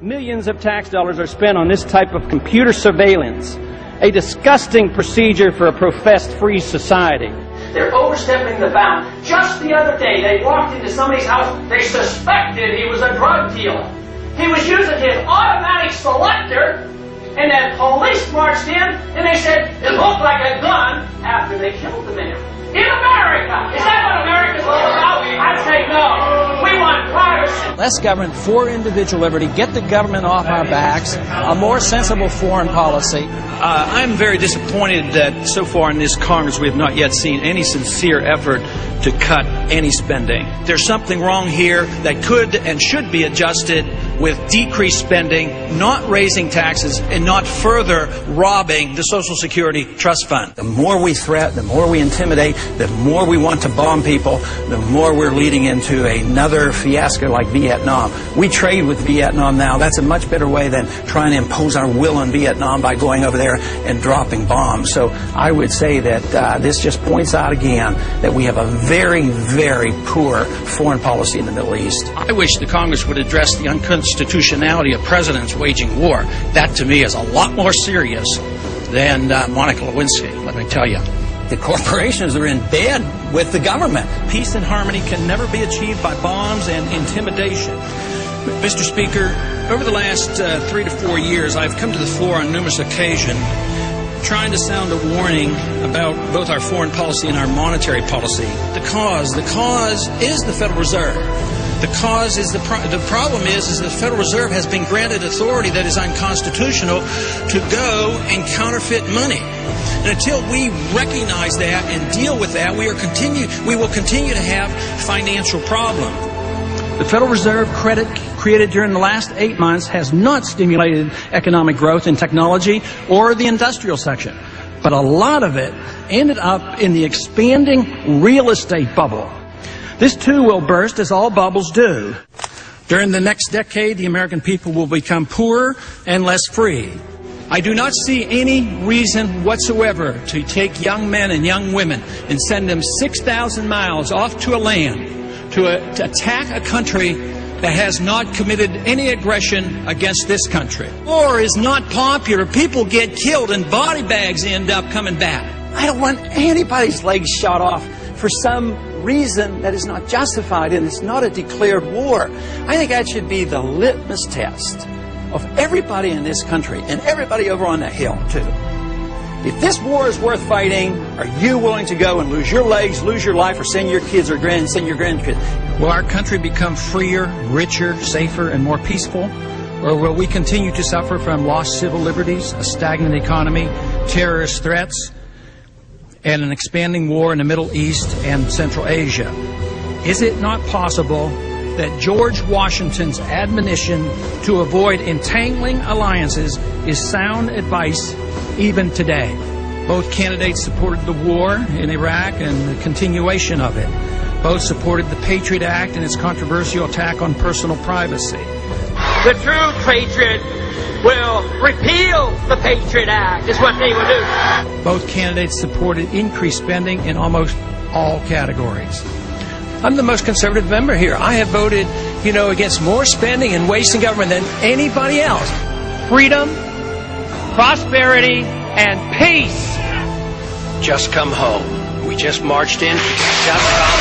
Millions of tax dollars are spent on this type of computer surveillance, a disgusting procedure for a professed free society. They're overstepping the bound. Just the other day, they walked into somebody's house. They suspected he was a drug dealer. He was using his automatic selector, and then police marched in, and they said it looked like a gun after they killed the man. In America! Is that what America's all about? I say no. We want privacy. Less government for individual liberty, get the government off our backs, a more sensible foreign policy. I'm very disappointed that so far in this Congress we have not yet seen any sincere effort to cut any spending. There's something wrong here that could and should be adjusted with decreased spending, not raising taxes, and not further robbing the Social Security Trust Fund. The more we threat, the more we intimidate, the more we want to bomb people, the more we're leading into another fiasco like Vietnam. We trade with Vietnam now. That's a much better way than trying to impose our will on Vietnam by going over there and dropping bombs. So I would say that this just points out again that we have a very, very poor foreign policy in the Middle East. I wish the Congress would address the unconstitutionality of presidents waging war. That, to me, is a lot more serious than Monica Lewinsky, let me tell you. The corporations are in bed with the government. Peace and harmony can never be achieved by bombs and intimidation. Mr. Speaker, over the last 3 to 4 years, I've come to the floor on numerous occasions trying to sound a warning about both our foreign policy and our monetary policy. The cause is the Federal Reserve. The cause is the problem is the Federal Reserve has been granted authority that is unconstitutional to go and counterfeit money. And until we recognize that and deal with that, we will continue to have financial problems. The Federal Reserve credit created during the last 8 months has not stimulated economic growth in technology or the industrial section, but a lot of it ended up in the expanding real estate bubble. This too will burst, as all bubbles do. During the next decade, the American people will become poorer and less free. I do not see any reason whatsoever to take young men and young women and send them 6,000 miles off to a land to attack a country that has not committed any aggression against this country. War is not popular. People get killed and body bags end up coming back. I don't want anybody's legs shot off for some reason that is not justified, and it's not a declared war. I think that should be the litmus test of everybody in this country and everybody over on that hill, too. If this war is worth fighting, are you willing to go and lose your legs, lose your life, or send your kids or send your grandkids? Will our country become freer, richer, safer, and more peaceful? Or will we continue to suffer from lost civil liberties, a stagnant economy, terrorist threats, and an expanding war in the Middle East and Central Asia? Is it not possible that George Washington's admonition to avoid entangling alliances is sound advice even today? Both candidates supported the war in Iraq and the continuation of it. Both supported the Patriot Act and its controversial attack on personal privacy. The true patriot will repeal the Patriot Act, is what they will do. Both candidates supported increased spending in almost all categories. I'm the most conservative member here. I have voted, against more spending and wasting government than anybody else. Freedom, prosperity, and peace. Just come home. We just marched in. Just come home.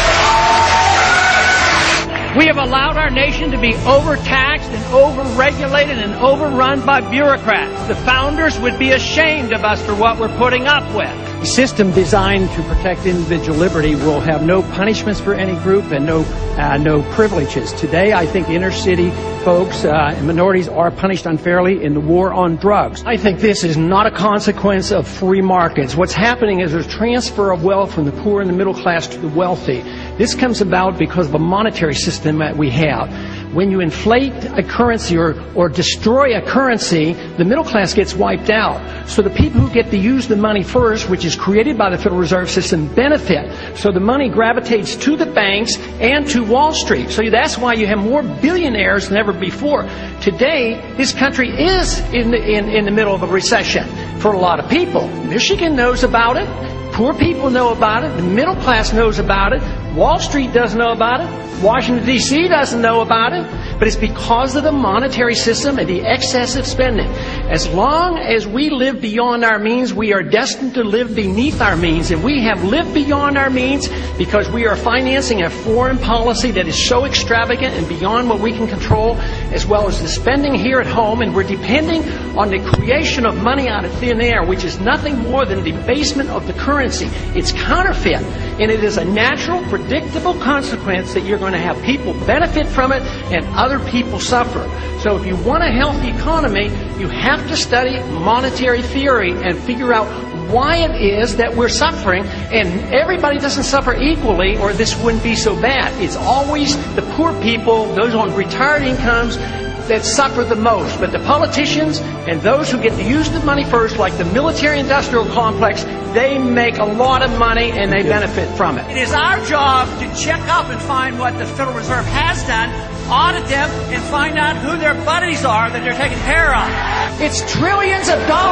We have allowed our nation to be overtaxed and overregulated and overrun by bureaucrats. The founders would be ashamed of us for what we're putting up with. A system designed to protect individual liberty will have no punishments for any group and no privileges. Today, I think inner city folks and minorities are punished unfairly in the war on drugs. I think this is not a consequence of free markets. What's happening is there's transfer of wealth from the poor and the middle class to the wealthy. This comes about because of the monetary system that we have. When you inflate a currency or destroy a currency, the middle class gets wiped out. So the people who get to use the money first, which is created by the Federal Reserve System, benefit. So the money gravitates to the banks and to Wall Street. So that's why you have more billionaires than ever before. Today, this country is in the middle of a recession for a lot of people. Michigan knows about it. Poor people know about it. The middle class knows about it. Wall Street doesn't know about it. Washington, D.C. doesn't know about it. But it's because of the monetary system and the excessive spending. As long as we live beyond our means, we are destined to live beneath our means. And we have lived beyond our means because we are financing a foreign policy that is so extravagant and beyond what we can control, as well as the spending here at home. And we're depending on the creation of money out of thin air, which is nothing more than debasement of the currency. It's counterfeit. And it is a natural, predictable consequence that you're going to have people benefit from it and other people suffer. So if you want a healthy economy, you have to study monetary theory and figure out why it is that we're suffering. And everybody doesn't suffer equally, or this wouldn't be so bad. It's always the poor people, those on retired incomes, that suffer the most. But the politicians and those who get to use the money first, like the military-industrial complex, they make a lot of money and they benefit from it. It is our job to check up and find what the Federal Reserve has done, audit them, and find out who their buddies are that they're taking care of. It's trillions of dollars.